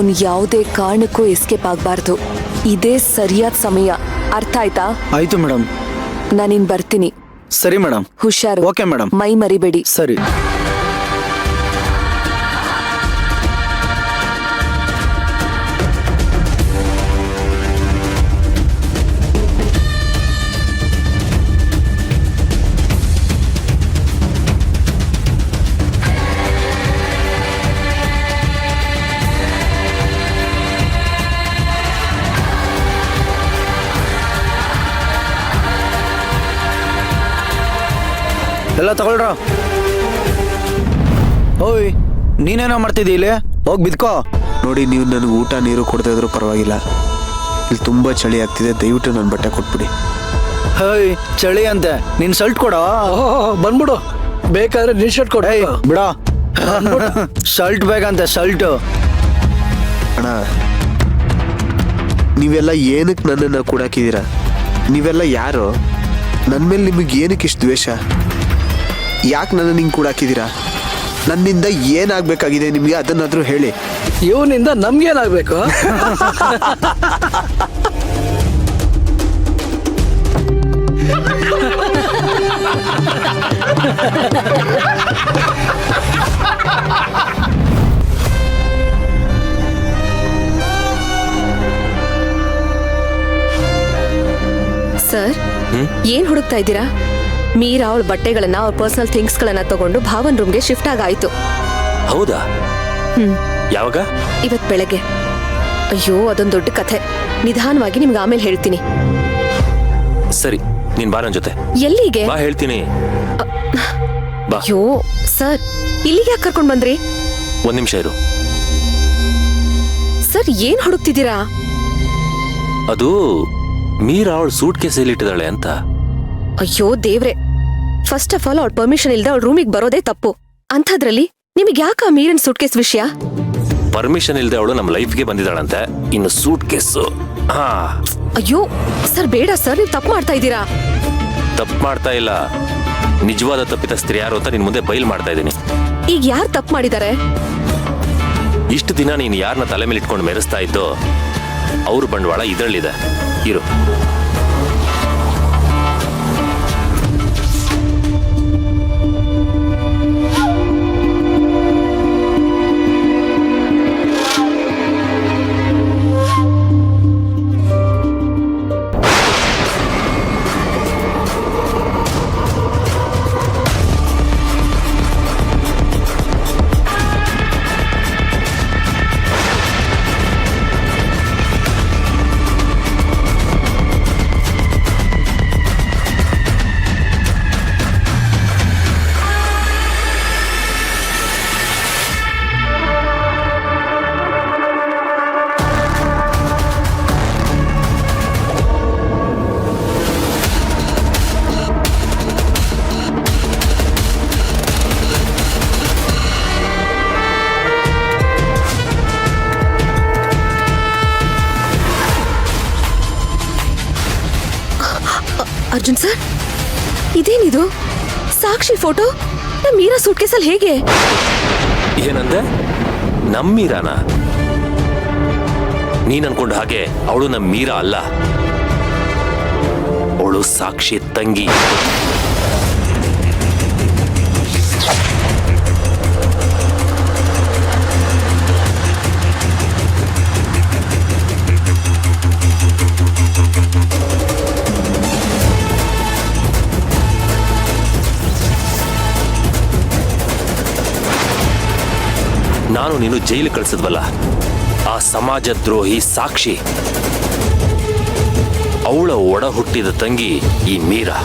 ಅವನು ಯಾವುದೇ ಕಾರಣಕ್ಕೂ ಎಸ್ಕೇಪ್ ಆಗಬಾರ್ದು. ಇದೇ ಸರಿಯಾದ ಸಮಯ. ಅರ್ಥ ಆಯ್ತಾ? ಆಯ್ತು ಮೇಡಮ್. ನಾನಿನ್ ಬರ್ತೀನಿ. ಸರಿ ಮೇಡಮ್. ಹುಷಾರು. Okay madam. ಮೈ ಮರಿಬೇಡಿ. ಸರಿ. ಎಲ್ಲ ತಗೊಳ್ರ. ಓಯ್, ನೀನೇನೋ ಮಾಡ್ತಿದ್ದಿ ಇಲ್ಲಿ? ಹೋಗಿ ಬಿದ್ಕೋ. ನೋಡಿ, ನೀವು ನನಗೆ ಊಟ ನೀರು ಕೊಡದೇ ಇದ್ರೂ ಪರವಾಗಿಲ್ಲ. ಇಲ್ಲಿ ತುಂಬ ಚಳಿ ಆಗ್ತಿದೆ, ದಯವಿಟ್ಟು ನನ್ನ ಬಟ್ಟೆ ಕೊಟ್ಬಿಡಿ. ಹೇಯ್, ಚಳಿ ಅಂತೆ, ನಿನ್ ಶರ್ಟ್ ಕೊಡ. ಬಂದ್ಬಿಡು, ಬೇಕಾದ್ರೆ ನಿನ್ ಶರ್ಟ್ ಕೊಡ. ಬಿಡ, ಶರ್ಟ್ ಬೇಕಂತೆ, ಶರ್ಟ್. ಅಣ್ಣ, ನೀವೆಲ್ಲ ಏನಕ್ಕೆ ನನ್ನನ್ನು ಕೂಡಾಕಿದ್ದೀರಾ? ನೀವೆಲ್ಲ ಯಾರು? ನನ್ನ ಮೇಲೆ ನಿಮಗೆ ಏನಕ್ಕೆ ಇಷ್ಟು ದ್ವೇಷ? ಯಾಕೆ ನನ್ನ ಹಿಂಗೆ ಕೂಡಾಕಿದ್ದೀರಾ? ನನ್ನಿಂದ ಏನಾಗಬೇಕಾಗಿದೆ ನಿಮಗೆ, ಅದನ್ನಾದರೂ ಹೇಳಿ. ಇವನಿಂದ ನಮ್ಗೇನಾಗಬೇಕು? ಸರ್, ಏನ್ ಹುಡುಕ್ತಾ ಇದ್ದೀರಾ? ಮೀರಾ ಅವಳ ಬಟ್ಟೆಗಳನ್ನ, ಅವ್ರ ಪರ್ಸನಲ್ ಥಿಂಗ್ಸ್ ಗಳನ್ನ ತಗೊಂಡು ಭಾವನ್ ರೂಮ್ಗೆ ಶಿಫ್ಟ್ ಆಗಾಯ್ತು. ಹೌದಾ? ಯಾವಾಗ? ಇವತ್ ಬೆಳಗ್ಗೆ. ಅಯ್ಯೋ, ಅದೊಂದು ದೊಡ್ಡ ಕಥೆ. ನಿಧಾನವಾಗಿ ನಿಮ್ಗೆ ಆಮೇಲೆ ಹೇಳ್ತೀನಿ. ಸರಿ, ನೀನ್ ಬಾ ನನ್ ಜೊತೆ. ಎಲ್ಲಿಗೆ? ಬಾ, ಹೇಳ್ತೀನಿ. ಬಾ. ಅಯ್ಯೋ ಸರ್, ಇಲ್ಲಿಗೆ ಯಾಕೆ ಕರ್ಕೊಂಡ್ ಬಂದ್ರಿ? ಒಂದ್ ನಿಮಿಷ ಇರು. ಸರ್, ಏನ್ ಹುಡುಕ್ತಿದ್ದೀರಾ? ಅದು ಮೀರಾ ಅವಳು ಸೂಟ್ ಕೇಸ್ ಇಟ್ಟಿದ್ದಾಳೆ ಅಂತ. ಅಯ್ಯೋ ದೇವ್ರೆ, ಫಸ್ಟ್ ಆಫ್ ಆಲ್ ಅವಳ ಪರ್ಮಿಷನ್ ಇಲ್ದ ಅವಳ ರೂಮಿಗೆ ಬರೋದೇ ತಪ್ಪು. ಅಂಥದ್ರಲ್ಲಿ ನಿಮಗೆ ಯಾಕ ಮೀರನ್ ಸೂಟ್ ಕೇಸ್ ವಿಷಯ? ಪರ್ಮಿಷನ್ ಇಲ್ದೆ ಅವಳು ನಮ್ಮ ಲೈಫ್ಗೆ ಬಂದಿದ್ದಾಳಂತೆ, ಇನ್ನು ಸೂಟ್ ಕೇಸು. ಹಾ. ಅಯ್ಯೋ ಸರ್, ಬೇಡ ಸರ್, ನೀವು ತಪ್ಪು ಮಾಡ್ತಾ ಇದ್ದೀರಾ. ತಪ್ಪು ಮಾಡ್ತಾ ಇಲ್ಲ, ನಿಜವಾದ ತಪ್ಪಿತಸ್ಥರು ಯಾರು ಅಂತ ನಿನ್ ಮುಂದೆ ಬಯಲು ಮಾಡ್ತಾ ಇದ್ದೀನಿ. ಈಗ ಯಾರು ತಪ್ಪು ಮಾಡಿದ್ದಾರೆ? ಇಷ್ಟು ದಿನ ನೀನು ಯಾರನ್ನ ತಲೆ ಮೇಲೆ ಇಟ್ಕೊಂಡು ಮೆರೆಸ್ತಾ ಇದ್ದೋ ಅವ್ರ ಬಂಡವಾಳ ಇದರಲ್ಲಿದೆ. ಇರು. ಅರ್ಜುನ್ ಸರ್, ಇದೇನಿದು? ಸಾಕ್ಷಿ ಫೋಟೋ ನಮ್ಮ ಮೀರಾ ಸೂಟ್ ಕೇಸಲ್ಲಿ ಹೇಗೆ? ಏನಂದೆ? ನಮ್ಮ ಮೀರಾನ? ನೀನ್ ಅನ್ಕೊಂಡ ಹಾಗೆ ಅವಳು ನಮ್ಮ ಮೀರಾ ಅಲ್ಲ, ಅವಳು ಸಾಕ್ಷಿ ತಂಗಿ. ನಾನು ನೀನು ಜೈಲು ಕಳಿಸಿದ್ವಲ್ಲ, ಆ ಸಮಾಜ ದ್ರೋಹಿ ಸಾಕ್ಷಿ, ಅವಳ ಒಡ ಹುಟ್ಟಿದ ತಂಗಿ ಈ ಮೀರಾ.